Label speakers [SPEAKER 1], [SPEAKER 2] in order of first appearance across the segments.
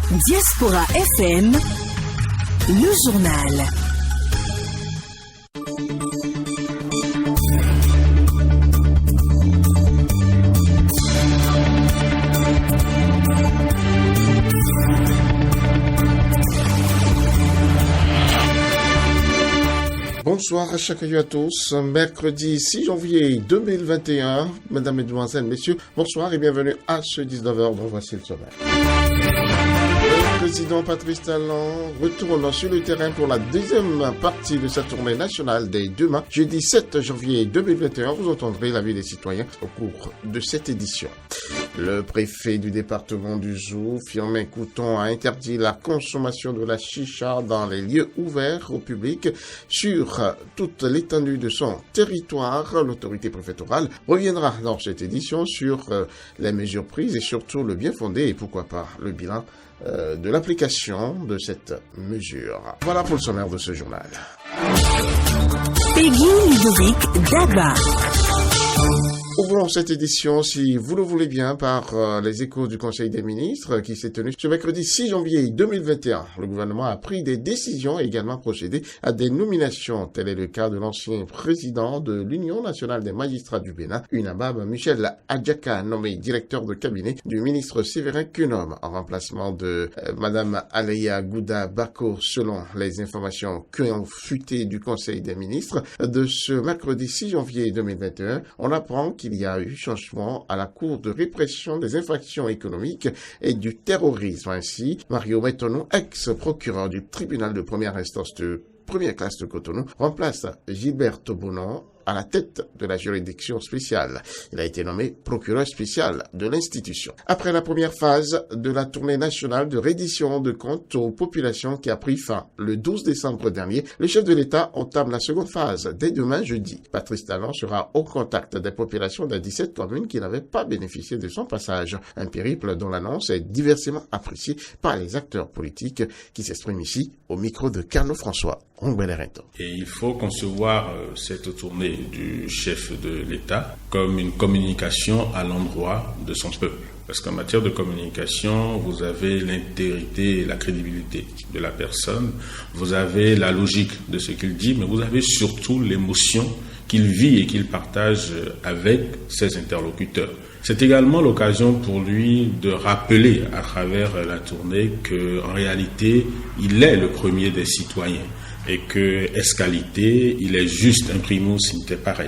[SPEAKER 1] Diaspora FM, le journal.
[SPEAKER 2] Bonsoir à chacun et à tous. Mercredi 6 janvier 2021. Mesdames, Mesdemoiselles, Messieurs, bonsoir et bienvenue à ce 19h dont voici le sommaire. Le président Patrice Talon retourne sur le terrain pour la deuxième partie de sa tournée nationale dès demain, jeudi 7 janvier 2021. Vous entendrez l'avis des citoyens au cours de cette édition. Le préfet du département du Zou, Firmin Couton, a interdit la consommation de la chicha dans les lieux ouverts au public sur toute l'étendue de son territoire. L'autorité préfectorale reviendra dans cette édition sur les mesures prises et surtout le bien fondé et pourquoi pas le bilan de l'application de cette mesure. Voilà pour le sommaire de ce journal.
[SPEAKER 1] Peggy Ludovic Dagba.
[SPEAKER 2] Ouvrons cette édition, si vous le voulez bien, par les échos du Conseil des ministres qui s'est tenu ce mercredi 6 janvier 2021. Le gouvernement a pris des décisions et également procédé à des nominations. Tel est le cas de l'ancien président de l'Union nationale des magistrats du Bénin, UNAMAB, Michel Adjaka, nommé directeur de cabinet du ministre Séverin Kunom, en remplacement de Madame Aleya Gouda Bako, selon les informations qui ont fuité du Conseil des ministres. De ce mercredi 6 janvier 2021, on apprend qu'il y a eu changement à la Cour de répression des infractions économiques et du terrorisme. Ainsi, Mario Metonou, ex-procureur du tribunal de première instance de première classe de Cotonou, remplace Gilbert Tobonon à la tête de la juridiction spéciale. Il a été nommé procureur spécial de l'institution. Après la première phase de la tournée nationale de reddition de comptes aux populations qui a pris fin le 12 décembre dernier, le chef de l'État entame la seconde phase dès demain jeudi. Patrice Talon sera au contact des populations des 17 communes qui n'avaient pas bénéficié de son passage. Un périple dont l'annonce est diversement appréciée par les acteurs politiques qui s'expriment ici au micro de Carlo François Rongbelereto.
[SPEAKER 3] Et il faut concevoir cette tournée du chef de l'État comme une communication à l'endroit de son peuple. Parce qu'en matière de communication, vous avez l'intégrité et la crédibilité de la personne, vous avez la logique de ce qu'il dit, mais vous avez surtout l'émotion qu'il vit et qu'il partage avec ses interlocuteurs. C'est également l'occasion pour lui de rappeler à travers la tournée qu'en réalité, il est le premier des citoyens. Et que escalité, il est juste un primus inter pares,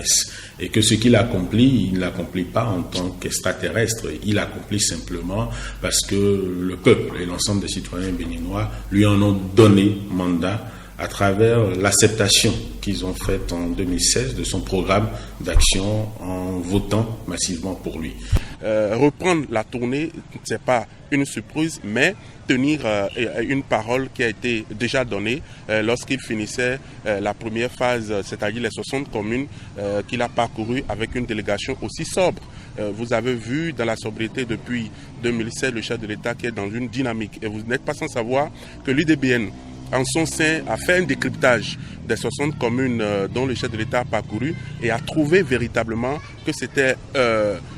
[SPEAKER 3] et que ce qu'il accomplit, il ne l'accomplit pas en tant qu'extraterrestre, il l'accomplit simplement parce que le peuple et l'ensemble des citoyens béninois lui en ont donné mandat à travers l'acceptation qu'ils ont faite en 2016 de son programme d'action en votant massivement pour lui.
[SPEAKER 4] Reprendre la tournée, c'est pas une surprise, mais tenir une parole qui a été déjà donnée lorsqu'il finissait la première phase, c'est-à-dire les 60 communes qu'il a parcourues avec une délégation aussi sobre. Vous avez vu dans la sobriété depuis 2016 le chef de l'État qui est dans une dynamique. Et vous n'êtes pas sans savoir que l'UDBN, en son sein, a fait un décryptage des 60 communes dont le chef de l'État a parcouru et a trouvé véritablement que c'était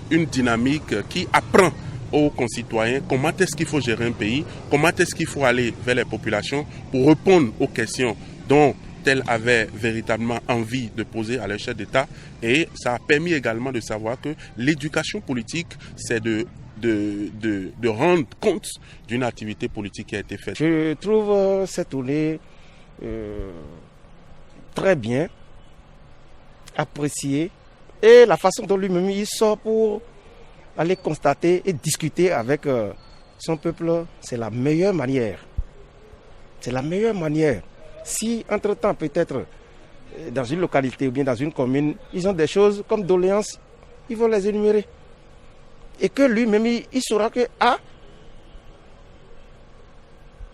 [SPEAKER 4] une dynamique qui apprend aux concitoyens comment est-ce qu'il faut gérer un pays, comment est-ce qu'il faut aller vers les populations pour répondre aux questions dont elles avaient véritablement envie de poser à leur chef d'État. Et ça a permis également de savoir que l'éducation politique, c'est de rendre compte d'une activité politique qui a été faite.
[SPEAKER 5] Je trouve cette tournée très bien, appréciée, et la façon dont lui-même il sort pour aller constater et discuter avec son peuple, c'est la meilleure manière. C'est la meilleure manière. Si, entre-temps, peut-être, dans une localité ou bien dans une commune, ils ont des choses comme doléances, ils vont les énumérer. Et que lui-même, il saura que,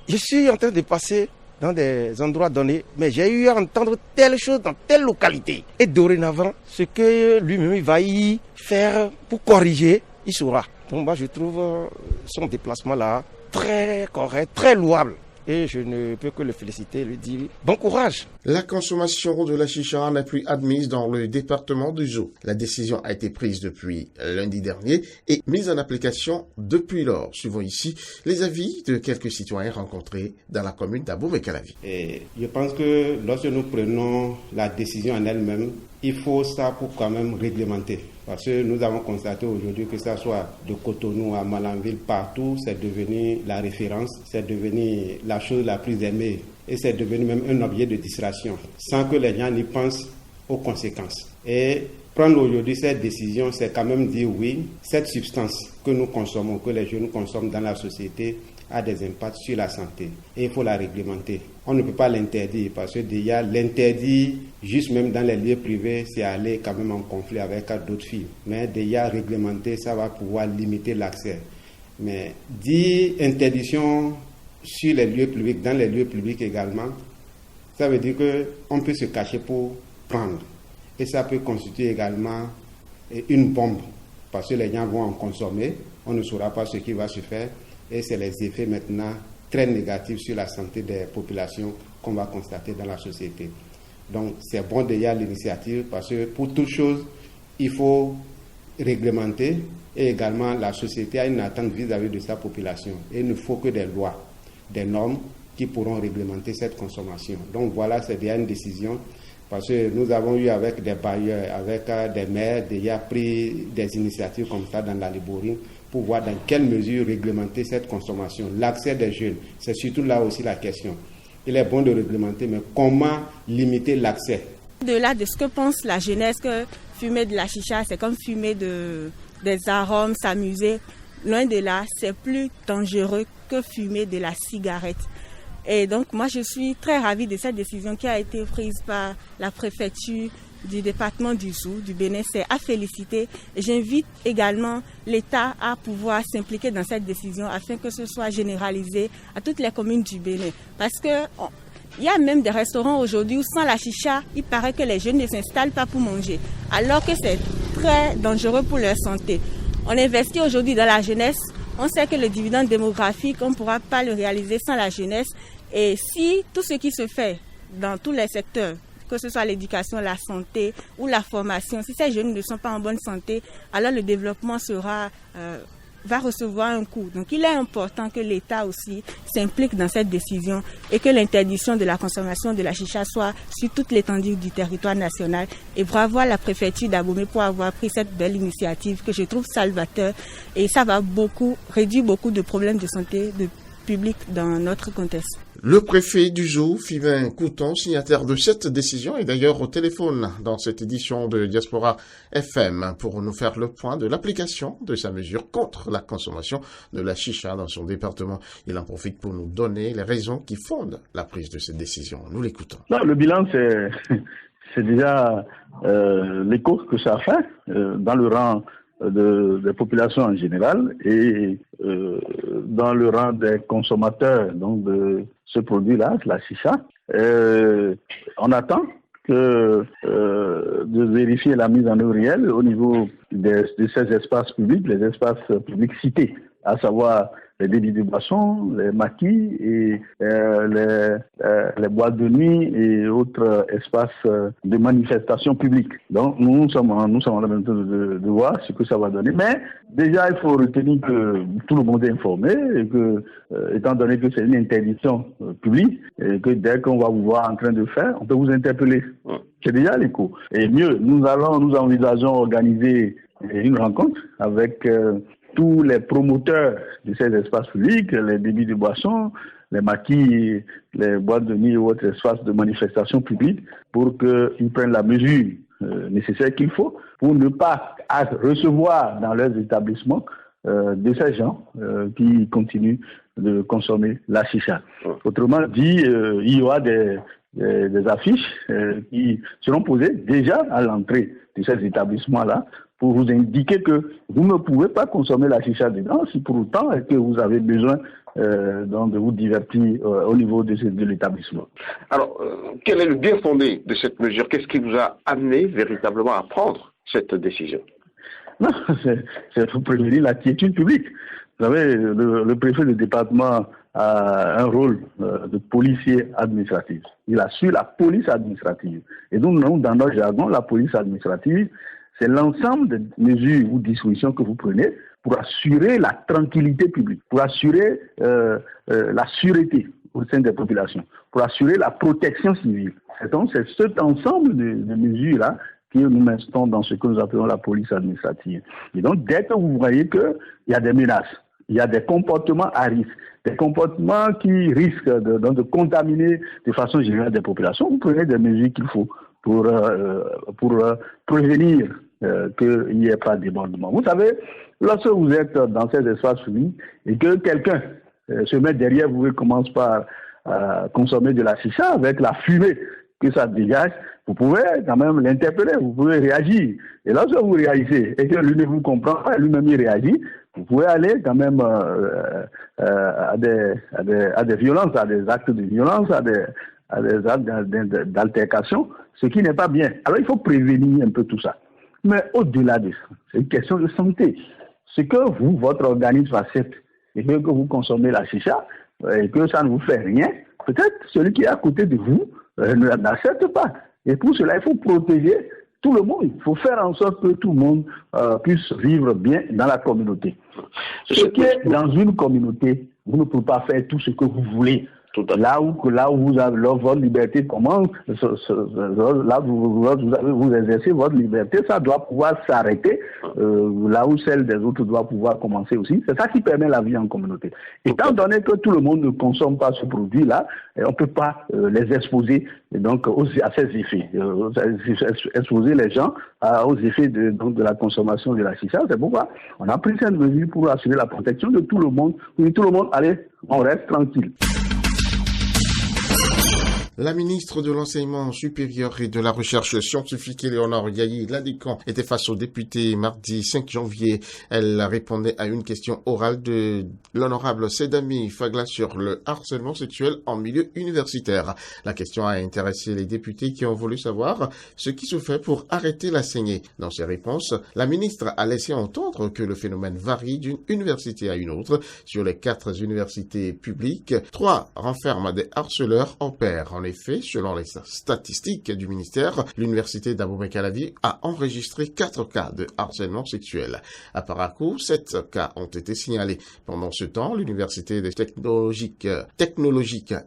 [SPEAKER 5] je suis en train de passer dans des endroits donnés, mais j'ai eu à entendre telle chose dans telle localité. Et dorénavant, ce que lui-même il va y faire pour corriger, il saura. Donc moi, je trouve son déplacement là très correct, très louable. et je ne peux que le féliciter, lui dire bon courage.
[SPEAKER 2] La consommation de la chicha n'est plus admise dans le département du Zou. La décision a été prise depuis lundi dernier et mise en application depuis lors. Suivons ici les avis de quelques citoyens rencontrés dans la commune d'Abomey-Calavi.
[SPEAKER 6] Et je pense que lorsque nous prenons la décision en elle-même, il faut ça pour quand même réglementer. Parce que nous avons constaté aujourd'hui que ça soit de Cotonou à Malanville, partout, c'est devenu la référence, c'est devenu la chose la plus aimée et c'est devenu même un objet de distraction, sans que les gens n'y pensent aux conséquences. Et prendre aujourd'hui cette décision, c'est quand même dire oui, cette substance que nous consommons, que les jeunes consomment dans la société, a des impacts sur la santé et il faut la réglementer. On ne peut pas l'interdire parce que déjà l'interdit, juste même dans les lieux privés, c'est aller quand même en conflit avec d'autres filles. Mais déjà réglementer, ça va pouvoir limiter l'accès. Mais dire interdiction sur les lieux publics, dans les lieux publics également, ça veut dire qu'on peut se cacher pour prendre. Et ça peut constituer également une bombe parce que les gens vont en consommer, on ne saura pas ce qui va se faire. Et c'est les effets maintenant très négatifs sur la santé des populations qu'on va constater dans la société. Donc c'est bon déjà l'initiative parce que pour toute chose, il faut réglementer et également la société a une attente vis-à-vis de sa population. Et il ne faut que des lois, des normes qui pourront réglementer cette consommation. Donc voilà, c'est déjà une décision parce que nous avons eu avec des bailleurs, avec des maires déjà pris des initiatives comme ça dans la Libourine pour voir dans quelle mesure réglementer cette consommation. L'accès des jeunes, c'est surtout là aussi la question. Il est bon de réglementer, mais comment limiter l'accès?
[SPEAKER 7] Au-delà de ce que pense la jeunesse, que fumer de la chicha, c'est comme fumer des arômes, s'amuser. Loin de là, c'est plus dangereux que fumer de la cigarette. Et donc, moi, je suis très ravie de cette décision qui a été prise par la préfecture du département du Zou, du Bénin. C'est à féliciter. J'invite également l'État à pouvoir s'impliquer dans cette décision afin que ce soit généralisé à toutes les communes du Bénin. Parce que il y a même des restaurants aujourd'hui où sans la chicha, il paraît que les jeunes ne s'installent pas pour manger, alors que c'est très dangereux pour leur santé. On investit aujourd'hui dans la jeunesse. On sait que le dividende démographique, on ne pourra pas le réaliser sans la jeunesse. Et si tout ce qui se fait dans tous les secteurs, que ce soit l'éducation, la santé ou la formation, si ces jeunes ne sont pas en bonne santé, alors le développement va recevoir un coup. Donc il est important que l'État aussi s'implique dans cette décision et que l'interdiction de la consommation de la chicha soit sur toute l'étendue du territoire national. Et bravo à la préfecture d'Abomey pour avoir pris cette belle initiative que je trouve salvateur et ça va réduire beaucoup de problèmes de santé publique dans notre contexte.
[SPEAKER 2] Le préfet du Zou, Fivin Couton, signataire de cette décision, est d'ailleurs au téléphone dans cette édition de Diaspora FM pour nous faire le point de l'application de sa mesure contre la consommation de la chicha dans son département. Il en profite pour nous donner les raisons qui fondent la prise de cette décision. Nous l'écoutons.
[SPEAKER 8] Non, le bilan, c'est déjà l'écho que ça a fait dans le rang des populations en général et dans le rang des consommateurs donc de ce produit-là, la chicha. On attend de vérifier la mise en œuvre réelle au niveau de ces espaces publics, les espaces publics cités, à savoir les débits de boissons, les maquis et les boîtes de nuit et autres espaces de manifestation publique. Donc nous sommes en train de voir ce que ça va donner. Mais déjà, il faut retenir que tout le monde est informé et que, étant donné que c'est une interdiction publique, et que dès qu'on va vous voir en train de faire, on peut vous interpeller. C'est déjà l'écho. Et mieux, nous envisageons organiser une rencontre avec tous les promoteurs de ces espaces publics, les débits de boissons, les maquis, les boîtes de nuit ou autres espaces de manifestation publique pour qu'ils prennent la mesure nécessaire qu'il faut pour ne pas recevoir dans leurs établissements de ces gens qui continuent de consommer la chicha. Autrement dit, il y aura des affiches qui seront posées déjà à l'entrée de ces établissements-là pour vous indiquer que vous ne pouvez pas consommer la chicha dedans si pour autant que vous avez besoin donc de vous divertir au niveau de l'établissement.
[SPEAKER 9] Alors, quel est le bien fondé de cette mesure? Qu'est-ce qui vous a amené véritablement à prendre cette décision?
[SPEAKER 8] Non, c'est pour prévenir la quiétude publique. Vous savez, le préfet de département a un rôle de policier administratif. Il assure la police administrative. Et donc, nous, dans notre jargon, la police administrative, c'est l'ensemble des mesures ou dispositions que vous prenez pour assurer la tranquillité publique, pour assurer la sûreté au sein des populations, pour assurer la protection civile. Donc, c'est cet ensemble de mesures-là que nous mettons dans ce que nous appelons la police administrative. Et donc, dès que vous voyez qu'il y a des menaces, il y a des comportements à risque, des comportements qui risquent de contaminer de façon générale des populations, vous prenez des mesures qu'il faut pour prévenir qu'il n'y ait pas de débordement. Vous savez, lorsque vous êtes dans ces espaces publics et que quelqu'un se met derrière vous et commence par consommer de la chicha avec la fumée que ça dégage, vous pouvez quand même l'interpeller, vous pouvez réagir. Et lorsque vous réagissez et que lui ne vous comprend pas, lui-même il réagit, vous pouvez aller quand même à des violences, à des actes de violence, à des actes d'altercation, ce qui n'est pas bien. Alors il faut prévenir un peu tout ça. Mais au-delà de ça, c'est une question de santé. Ce que vous, votre organisme accepte, et que vous consommez la chicha, et que ça ne vous fait rien, peut-être celui qui est à côté de vous n'accepte pas. Et pour cela, il faut protéger tout le monde. Il faut faire en sorte que tout le monde puisse vivre bien dans la communauté. Ce qui est dans une communauté, vous ne pouvez pas faire tout ce que vous voulez. Là où vous avez votre liberté commence, là où vous exercez votre liberté, ça doit pouvoir s'arrêter. Là où celle des autres doit pouvoir commencer aussi. C'est ça qui permet la vie en communauté. Étant donné que tout le monde ne consomme pas ce produit-là, on ne peut pas les exposer donc à ces effets. Exposer les gens aux effets de la consommation de la chicha. C'est pourquoi on a pris cette mesure pour assurer la protection de tout le monde. Oui, tout le monde, allez, on reste tranquille.
[SPEAKER 2] La ministre de l'Enseignement supérieur et de la Recherche scientifique, Éléonore Yayi-Ladécan, était face aux députés mardi 5 janvier. Elle répondait à une question orale de l'honorable Sedami Fagla sur le harcèlement sexuel en milieu universitaire. La question a intéressé les députés qui ont voulu savoir ce qui se fait pour arrêter la saignée. Dans ses réponses, la ministre a laissé entendre que le phénomène varie d'une université à une autre. Sur les 4 universités publiques, 3 renferment des harceleurs en pair. En effet, selon les statistiques du ministère, l'université d'Abomey-Calavi a enregistré 4 cas de harcèlement sexuel. À Parakou, 7 cas ont été signalés. Pendant ce temps, l'université des technologiques,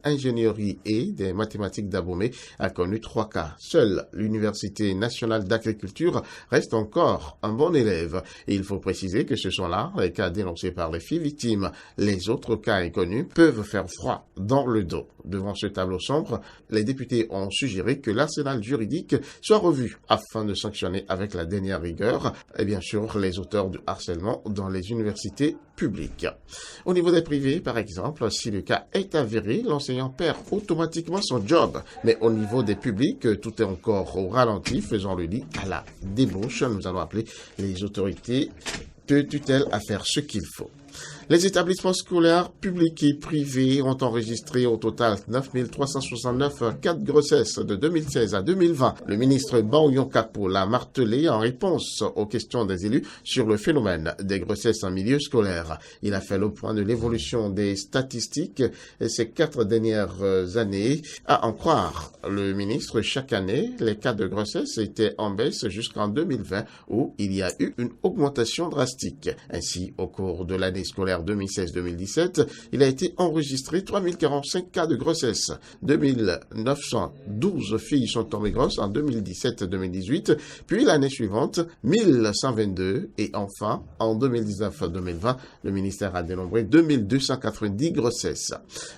[SPEAKER 2] ingénierie et des mathématiques d'Abomey a connu 3 cas. Seule l'université nationale d'agriculture reste encore un bon élève. Et il faut préciser que ce sont là les cas dénoncés par les filles victimes. Les autres cas inconnus peuvent faire froid dans le dos. Devant ce tableau sombre, les députés ont suggéré que l'arsenal juridique soit revu afin de sanctionner avec la dernière rigueur et bien sûr les auteurs de harcèlement dans les universités publiques. Au niveau des privés, par exemple, si le cas est avéré, l'enseignant perd automatiquement son job. Mais au niveau des publics, tout est encore au ralenti, faisant le lit à la débauche. Nous allons appeler les autorités de tutelle à faire ce qu'il faut. Les établissements scolaires publics et privés ont enregistré au total 9 369 cas de grossesse de 2016 à 2020. Le ministre Baoyon Kapo l'a martelé en réponse aux questions des élus sur le phénomène des grossesses en milieu scolaire. Il a fait le point de l'évolution des statistiques ces 4 dernières années. À en croire le ministre, chaque année, les cas de grossesse étaient en baisse jusqu'en 2020 où il y a eu une augmentation drastique. Ainsi, au cours de l'année scolaire 2016-2017, il a été enregistré 3045 cas de grossesse. 2912 filles sont tombées grosses en 2017-2018, puis l'année suivante, 1122 et enfin, en 2019-2020, le ministère a dénombré 2290 grossesses.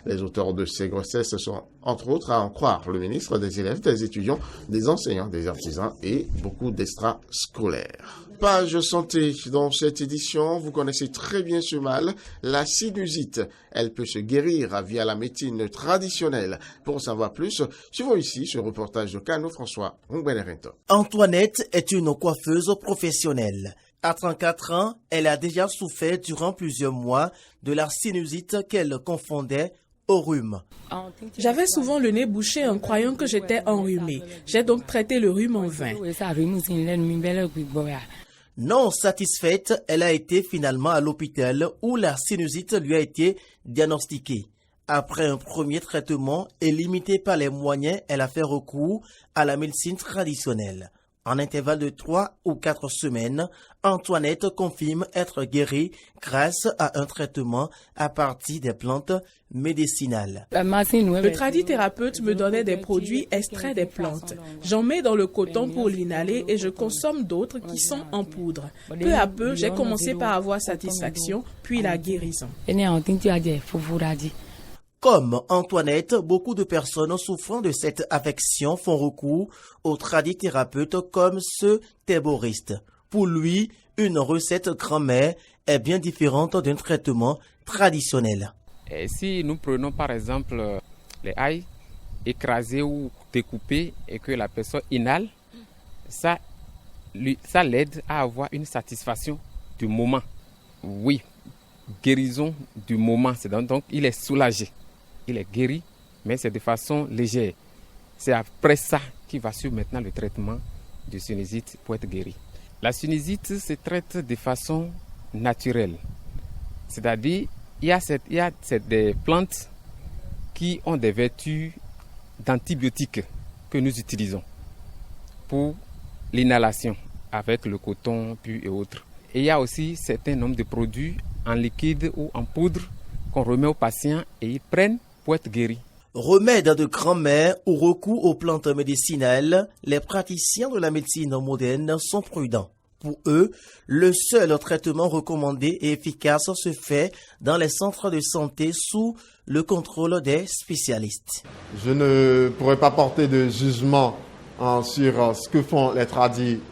[SPEAKER 2] Les auteurs de ces grossesses sont, entre autres, à en croire le ministre, des élèves, des étudiants, des enseignants, des artisans et beaucoup d'extrascolaires. Page santé. Dans cette édition, vous connaissez très bien ce mal, la sinusite. Elle peut se guérir via la médecine traditionnelle. Pour en savoir plus, suivons ici ce reportage de Cano François Ngbenerento.
[SPEAKER 10] Antoinette est une coiffeuse professionnelle. À 34 ans, elle a déjà souffert durant plusieurs mois de la sinusite qu'elle confondait au rhume.
[SPEAKER 11] J'avais souvent le nez bouché en croyant que j'étais enrhumée. J'ai donc traité le rhume en vain.
[SPEAKER 10] Non satisfaite, elle a été finalement à l'hôpital où la sinusite lui a été diagnostiquée. Après un premier traitement et limitée par les moyens, elle a fait recours à la médecine traditionnelle. En intervalle de 3 ou 4 semaines, Antoinette confirme être guérie grâce à un traitement à partir des plantes médicinales.
[SPEAKER 11] Le tradithérapeute me donnait des produits extraits des plantes. J'en mets dans le coton pour l'inhaler et je consomme d'autres qui sont en poudre. Peu à peu, j'ai commencé par avoir satisfaction, puis la guérison.
[SPEAKER 10] Comme Antoinette, beaucoup de personnes souffrant de cette affection font recours aux tradithérapeutes comme ce théboriste. Pour lui, une recette grand-mère est bien différente d'un traitement traditionnel.
[SPEAKER 12] Et si nous prenons par exemple les ail écrasés ou découpés et que la personne inhale, ça l'aide à avoir une satisfaction du moment. Oui, guérison du moment, donc il est soulagé. Il est guéri, mais c'est de façon légère. C'est après ça qu'il va suivre maintenant le traitement de sinusite pour être guéri. La sinusite se traite de façon naturelle. C'est-à-dire, il y a des plantes qui ont des vertus d'antibiotiques que nous utilisons pour l'inhalation avec le coton pur et autres. Et il y a aussi un certain nombre de produits en liquide ou en poudre qu'on remet aux patients et ils prennent pour être guéris.
[SPEAKER 10] Remède de grand-mère ou recours aux plantes médicinales, les praticiens de la médecine moderne sont prudents. Pour eux, le seul traitement recommandé et efficace se fait dans les centres de santé sous le contrôle des spécialistes.
[SPEAKER 13] Je ne pourrais pas porter de jugement sur ce que font les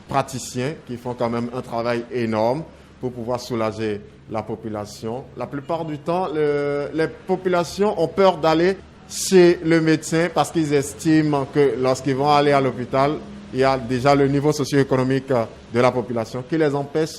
[SPEAKER 13] praticiens qui font quand même un travail énorme pour pouvoir soulager la population. La plupart du temps, les populations ont peur d'aller chez le médecin parce qu'ils estiment que lorsqu'ils vont aller à l'hôpital, il y a déjà le niveau socio-économique de la population qui les empêche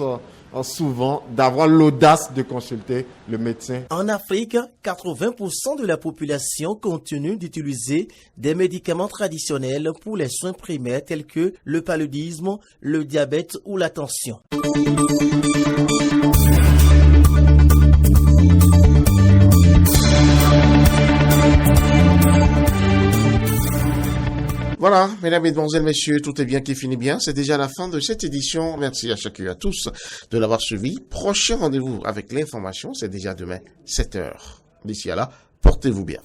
[SPEAKER 13] souvent d'avoir l'audace de consulter le médecin.
[SPEAKER 10] En Afrique, 80% de la population continue d'utiliser des médicaments traditionnels pour les soins primaires tels que le paludisme, le diabète ou la tension.
[SPEAKER 2] Voilà, mesdames, mesdemoiselles, messieurs, tout est bien qui finit bien. C'est déjà la fin de cette édition. Merci à chacun et à tous de l'avoir suivi. Prochain rendez-vous avec l'information, c'est déjà demain, 7h. D'ici à là, portez-vous bien.